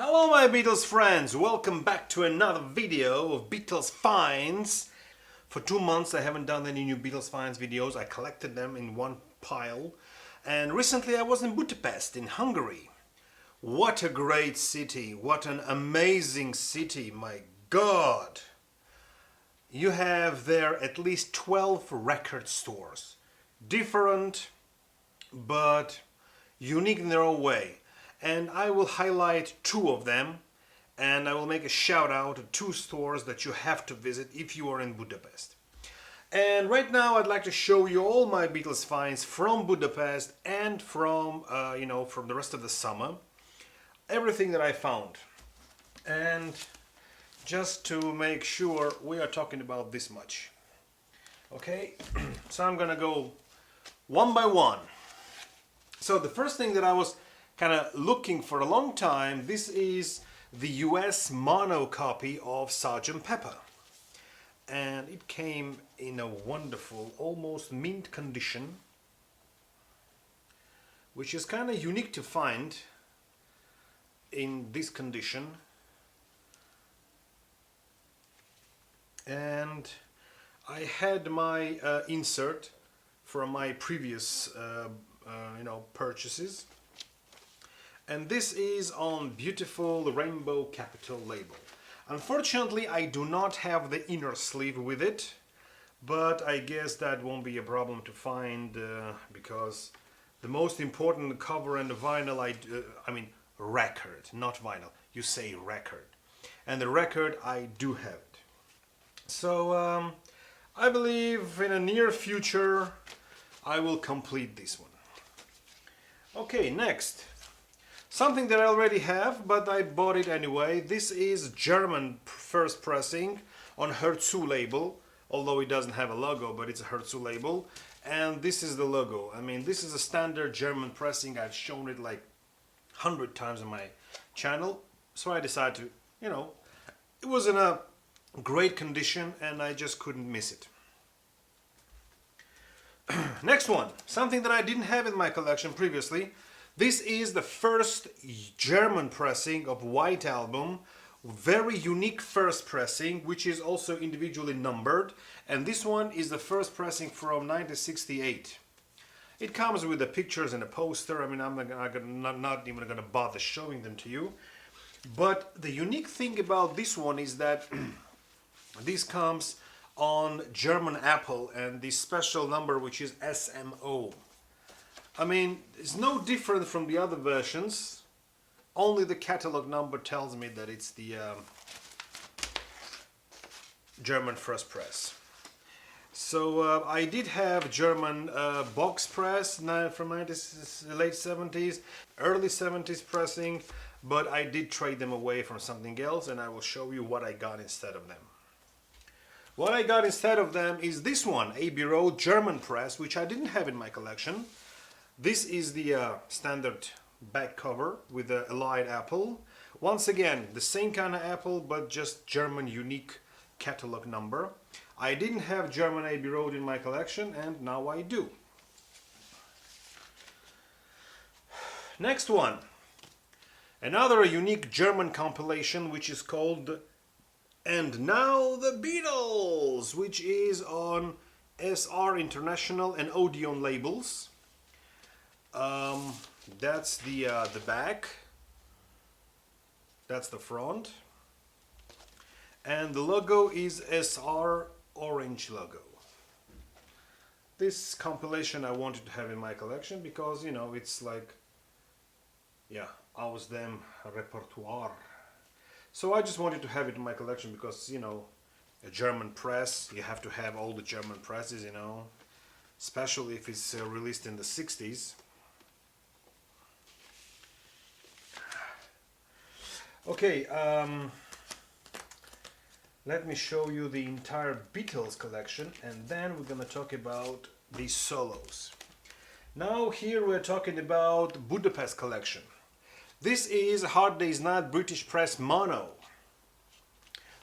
Hello my Beatles friends, welcome back to another video of Beatles finds. For 2 months I haven't done any new Beatles finds videos. I collected them in one pile, and recently I was in Budapest in Hungary. What a great city, what an amazing city, my God! You have there at least 12 record stores, different but unique in their own way. And I will highlight 2 of them, and I will make a shout out to 2 stores that you have to visit if you are in Budapest. And right now I'd like to show you all my Beatles finds from Budapest and from from the rest of the summer. Everything that I found. And just to make sure, we are talking about this much. Okay, so I'm gonna go one by one. So the first thing that I was kind of looking for a long time, this is the US mono copy of Sgt. Pepper, and it came in a wonderful, almost mint condition, which is kind of unique to find in this condition. And I had my insert from my previous purchases. And this is on beautiful rainbow capital label. Unfortunately, I do not have the inner sleeve with it, but I guess that won't be a problem to find because the most important cover and the vinyl, record, not vinyl. You say record. And the record, I do have it. So I believe in the near future I will complete this one. Okay, next. Something that I already have, but I bought it anyway. This is German first pressing on Herzu label, although it doesn't have a logo, but it's a Herzu label. And this is the logo. I mean, this is a standard German pressing. I've shown it like 100 times on my channel. So I decided to, it was in a great condition and I just couldn't miss it. Next one, something that I didn't have in my collection previously. This is the first German pressing of White Album, very unique first pressing, which is also individually numbered, and this one is the first pressing from 1968. It comes with the pictures and a poster. I mean, I'm not even gonna bother showing them to you, but the unique thing about this one is that this comes on German Apple and this special number, which is SMO. I mean, it's no different from the other versions, only the catalog number tells me that it's the German first press. So I did have German box press from late 70s, early 70s pressing, but I did trade them away for something else, and I will show you what I got instead of them. What I got instead of them is this one, Abbey Road German press, which I didn't have in my collection. This is the standard back cover with the allied apple. Once again, the same kind of apple, but just German unique catalog number. I didn't have German Abbey Road in my collection, and now I do. Next one. Another unique German compilation, which is called And Now the Beatles, which is on SR International and Odeon labels. That's the back, that's the front, and the logo is SR orange logo. This compilation I wanted to have in my collection because, it's like, aus dem Repertoire. So I just wanted to have it in my collection because, a German press, you have to have all the German presses, especially if it's released in the 60s. Okay, let me show you the entire Beatles collection, and then we're gonna talk about these solos. Now here we're talking about Budapest collection. This is Hard Day's Night British Press Mono.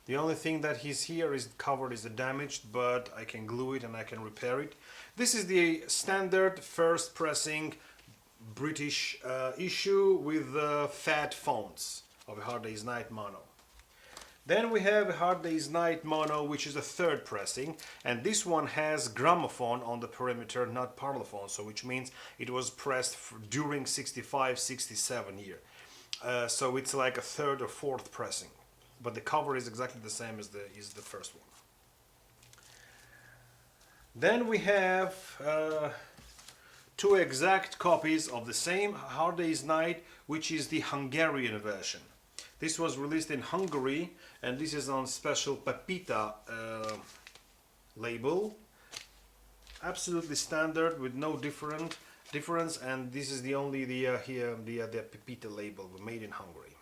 The only thing that is here is covered is damaged, but I can glue it and I can repair it. This is the standard first pressing British issue with fat fonts. of A Hard Day's Night mono. Then we have A Hard Day's Night mono, which is a third pressing, and this one has gramophone on the perimeter, not parlophone, so which means it was pressed during 65-67 year. So it's like a third or fourth pressing, but the cover is exactly the same as the first one. Then we have two exact copies of the same Hard Day's Night, which is the Hungarian version. This was released in Hungary, and this is on special Pepita label. Absolutely standard with no difference, and this is the only the Pepita label, made in Hungary.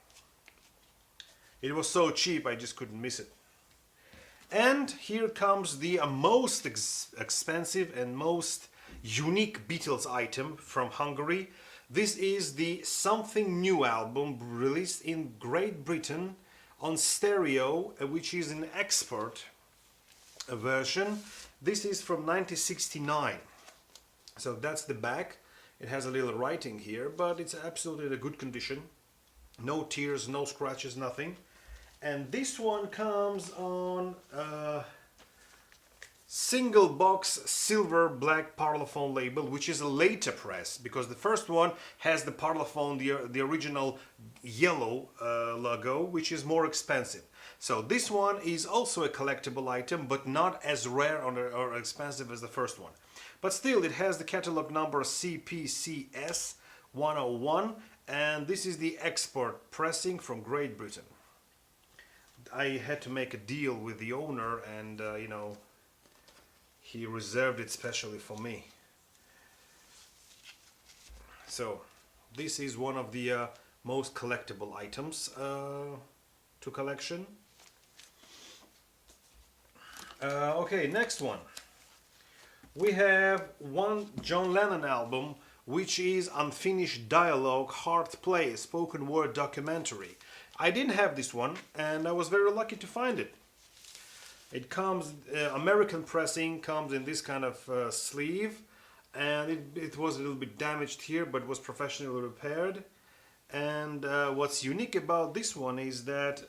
It was so cheap, I just couldn't miss it. And here comes the most expensive and most unique Beatles item from Hungary. This is the Something New album, released in Great Britain on stereo, which is an export version. This is from 1969. So that's the back. It has a little writing here, but it's absolutely in a good condition. No tears, no scratches, nothing. And this one comes on single box silver black Parlophone label, which is a later press, because the first one has the Parlophone, the original yellow logo, which is more expensive. So this one is also a collectible item, but not as rare or expensive as the first one. But still, it has the catalog number CPCS 101, and this is the export pressing from Great Britain. I had to make a deal with the owner, and you know, he reserved it specially for me. So this is one of the most collectible items to collection. Okay, next one. We have one John Lennon album, which is Unfinished Dialogue Hard Play, a spoken word documentary. I didn't have this one, and I was very lucky to find it. It comes, American pressing comes in this kind of sleeve, and it was a little bit damaged here, but was professionally repaired. And what's unique about this one is that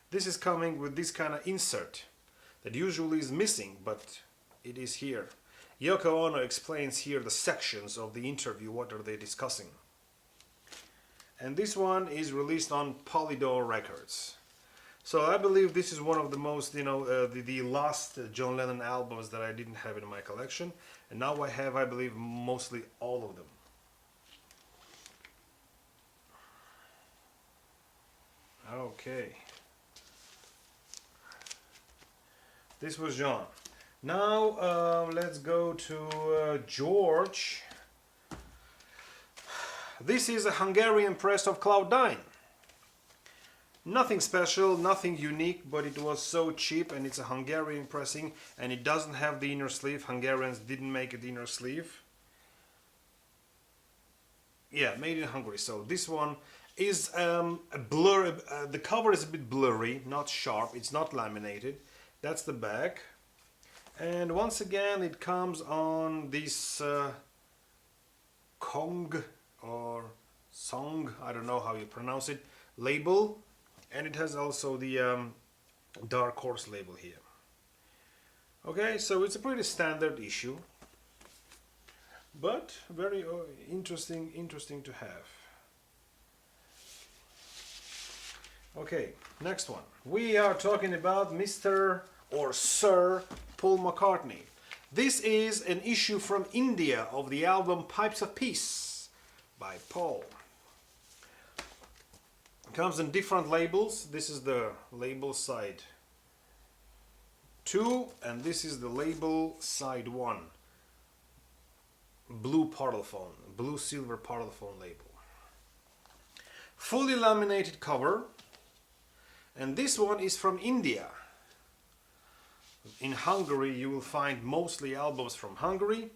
this is coming with this kind of insert that usually is missing, but it is here. Yoko Ono explains here the sections of the interview, what are they discussing. And this one is released on Polydor Records. So I believe this is one of the most, you know, the last John Lennon albums that I didn't have in my collection. And now I have, I believe, mostly all of them. Okay. This was John. Now let's go to George. This is a Hungarian press of Cloud9. Nothing special, nothing unique, but it was so cheap, and it's a Hungarian pressing, and it doesn't have the inner sleeve. Hungarians didn't make an inner sleeve. Yeah, made in Hungary. So this one is a blur. The cover is a bit blurry, not sharp. It's not laminated. That's the back. And once again, it comes on this Kong or Song, I don't know how you pronounce it, label, and it has also the Dark Horse label here. Okay, so it's a pretty standard issue, but very interesting to have. Okay, next one. We are talking about Mr. or Sir Paul McCartney. This is an issue from India of the album Pipes of Peace by Paul. It comes in different labels. This is the label side 2, and this is the label side 1. Blue Parlophone, blue silver Parlophone label. Fully laminated cover, and this one is from India. In Hungary you will find mostly albums from Hungary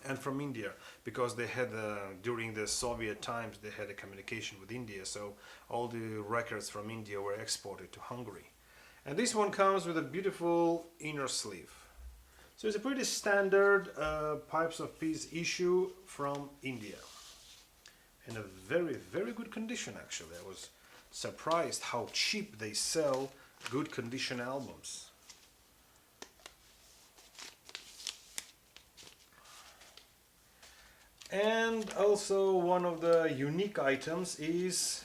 and from India, because they had during the Soviet times they had a communication with India, so all the records from India were exported to Hungary. And this one comes with a beautiful inner sleeve. So it's a pretty standard Pipes of Peace issue from India. in a very, very good condition actually. I was surprised how cheap they sell good condition albums. And also one of the unique items is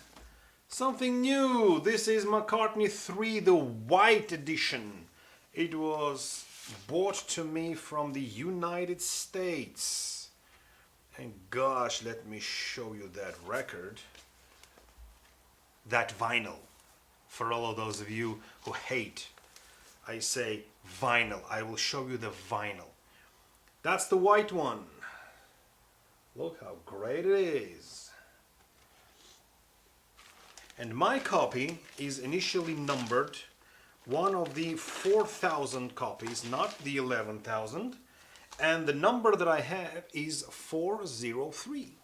something new. This is McCartney 3, the white edition. It was bought to me from the United States. And gosh, let me show you that record. That vinyl. For all of those of you who hate, I say vinyl. I will show you the vinyl. That's the white one. Look how great it is. And my copy is initially numbered one of the 4,000 copies, not the 11,000. And the number that I have is 403.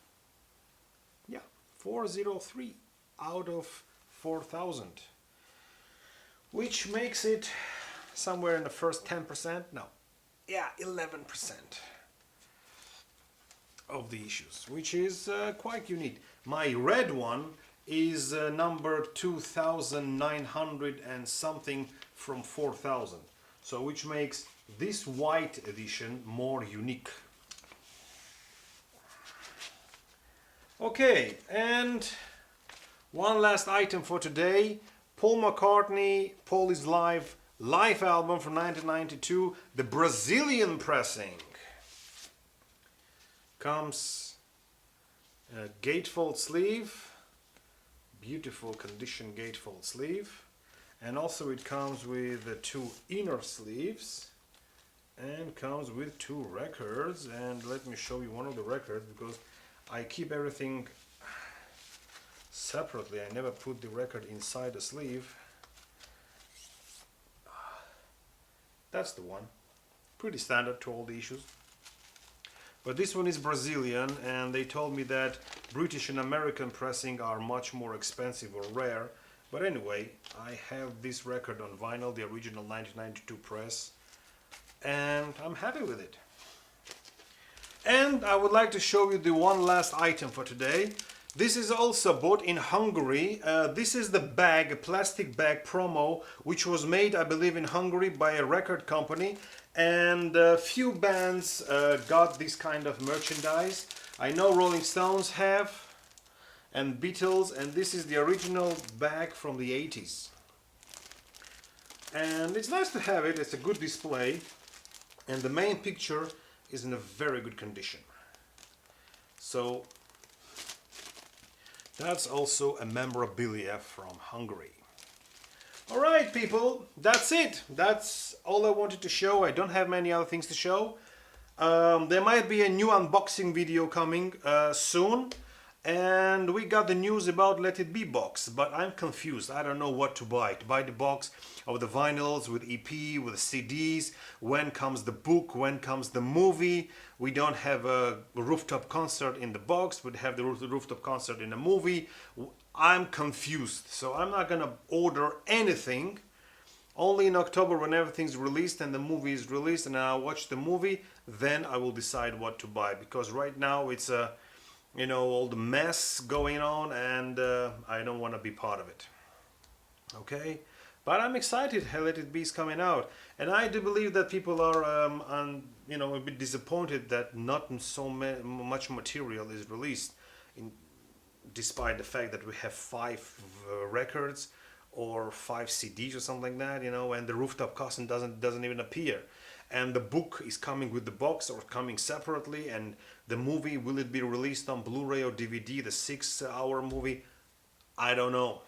Yeah, 403 out of 4,000. Which makes it somewhere in the first 10%. No, yeah, 11% of the issues, which is quite unique. My red one is number 2,900 and something from 4,000. So which makes this white edition more unique. Okay, and one last item for today. Paul McCartney, Paulie's live album from 1992, the Brazilian pressing. Comes a gatefold sleeve, beautiful condition gatefold sleeve, and also it comes with two inner sleeves and comes with two records. And let me show you one of the records because I keep everything separately. I never put the record inside the sleeve. That's the one. Pretty standard to all the issues. But this one is Brazilian, and they told me that British and American pressing are much more expensive or rare. But anyway, I have this record on vinyl, the original 1992 press, and I'm happy with it. And I would like to show you the one last item for today. This is also bought in Hungary. This is the bag, a plastic bag promo, which was made, I believe, in Hungary by a record company. And a few bands got this kind of merchandise. I know Rolling Stones have, and Beatles, and this is the original bag from the 80s. And it's nice to have it, it's a good display. And the main picture is in a very good condition. So that's also a memorabilia from Hungary. Alright people, that's it. That's all I wanted to show. I don't have many other things to show. There might be a new unboxing video coming soon. And we got the news about Let It Be box, but I'm confused. I don't know what to buy. To buy the box of the vinyls with EP, with CDs. When comes the book? When comes the movie? We don't have a rooftop concert in the box. We have the rooftop concert in the movie. I'm confused. So I'm not gonna order anything. Only in October, when everything's released and the movie is released and I'll watch the movie, then I will decide what to buy. Because right now it's a all the mess going on, and I don't want to be part of it. Okay, but I'm excited. Let It Be is coming out, and I do believe that people are, a bit disappointed that not so much material is released, despite the fact that we have 5 records or 5 CDs or something like that, and the rooftop concert doesn't even appear. And the book is coming with the box or coming separately, and the movie, will it be released on Blu-ray or DVD, the 6-hour movie? I don't know.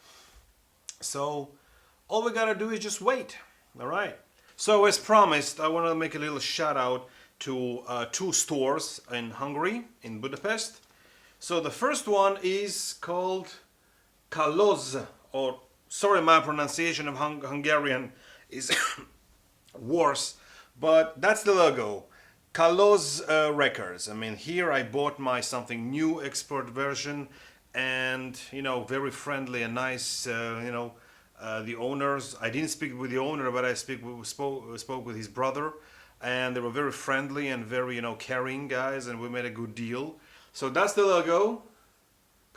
So all we gotta do is just wait. All right. So as promised, I want to make a little shout out to 2 stores in Hungary, in Budapest. So the first one is called Kalos, or sorry, my pronunciation of Hungarian is worse. But that's the logo, Kalos Records. I mean, here I bought my something new export version, and very friendly and nice. The owners. I didn't speak with the owner, but I spoke with his brother, and they were very friendly and very caring guys, and we made a good deal. So that's the logo.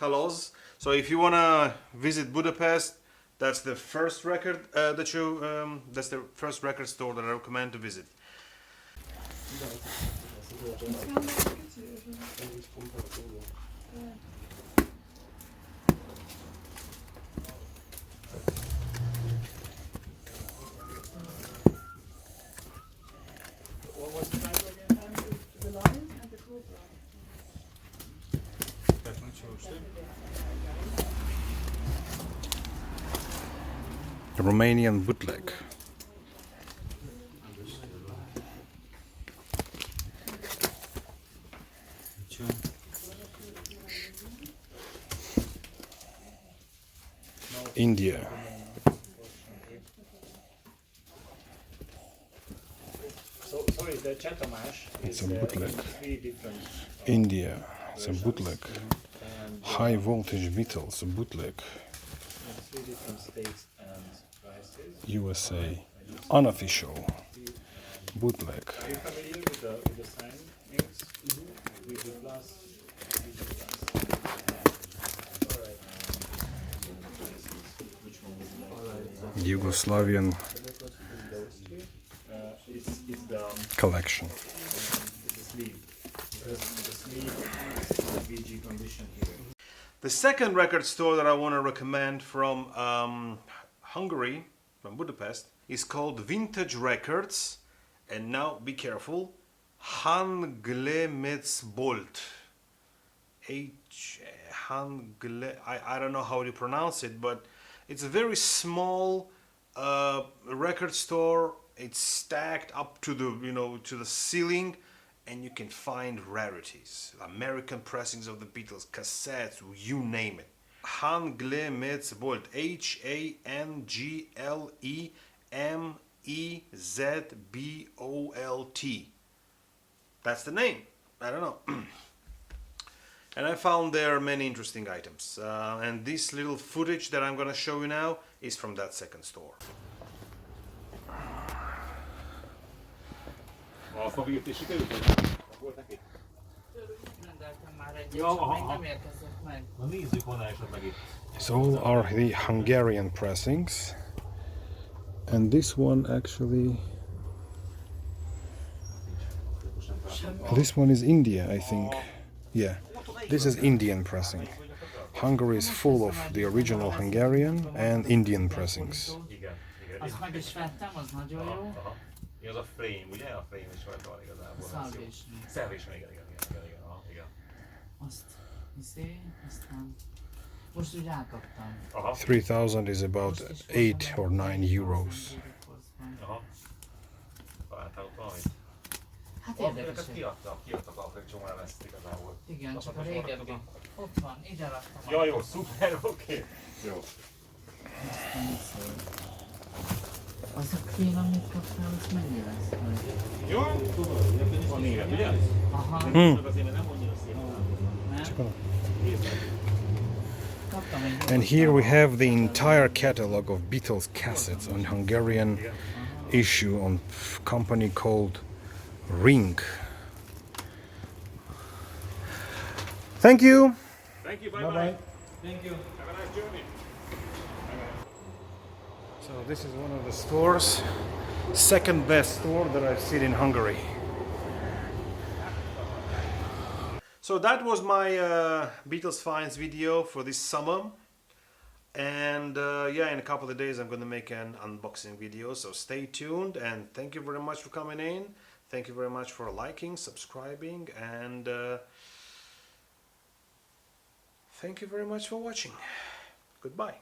colors. So if you wanna visit Budapest, that's the first record that's the first record store that I recommend to visit. What was the title again? The Lion and the Cobra. Romanian bootleg. India. So sorry, the Chatamash It's is a bootleg. three different. India. It's a bootleg. High voltage Beatles, a bootleg. Three different states and prices. USA. Unofficial. Bootleg. Are you familiar with the signings? With the plus. Yugoslavian It's the collection. sleeve. The sleeve is the VG condition here. The second record store that I want to recommend from Hungary, from Budapest, is called Vintage Records. And now be careful, Hanglemetsbolt. I don't know how to pronounce it, but it's a very small record store. It's stacked up to the to the ceiling, and you can find rarities, American pressings of the Beatles, cassettes, you name it. Hanglemetsbolt, Hanglemetsbolt. That's the name. I don't know. And I found there many interesting items. And this little footage that I'm gonna show you now is from that second store. A fogjuk is sikerült? Volt neki? Rendeltem már Ja, egyet, csak aha, még aha. nem érkezett meg. Na nézzük, van esetleg itt. So all are the Hungarian pressings. And this one actually... This one is India, I think. Yeah, this is Indian pressing. Hungary is full of the original Hungarian and Indian pressings. Igen, igen. Azt meg is vettem, az nagyon jó. Aha. Mi az a frame, ugye? A frame is rajta van igazából. Salvation. Salvation, igen. Aha, igen. Azt aztán most úgy átadtam. Aha. 3000 is about 8 or 9 euros. Aha. Találtál ott valamit? Hát Ezeket érdekes. kiadtak a csomóan ezt igazából. Igen, Azt csak a mondta, hogy régebbi. Ott van, ide raktam. Ja, jó, szuper, oké. Jó. Az a krém, amit kaptál, az mennyi lesz? Jó? Van élet, ugye? Aha. Azért mert nem annyira szép. Nem? Kaptam egy And here we have the entire catalog of Beatles cassettes on Hungarian issue on company called Ring. Thank you. Thank you, bye-bye. Thank you. Have a nice journey. So this is one of the stores, second best store that I've seen in Hungary. So that was my Beatles finds video for this summer. And yeah, in a couple of days I'm going to make an unboxing video, so stay tuned, and thank you very much for coming in. Thank you very much for liking, subscribing, and thank you very much for watching. Goodbye.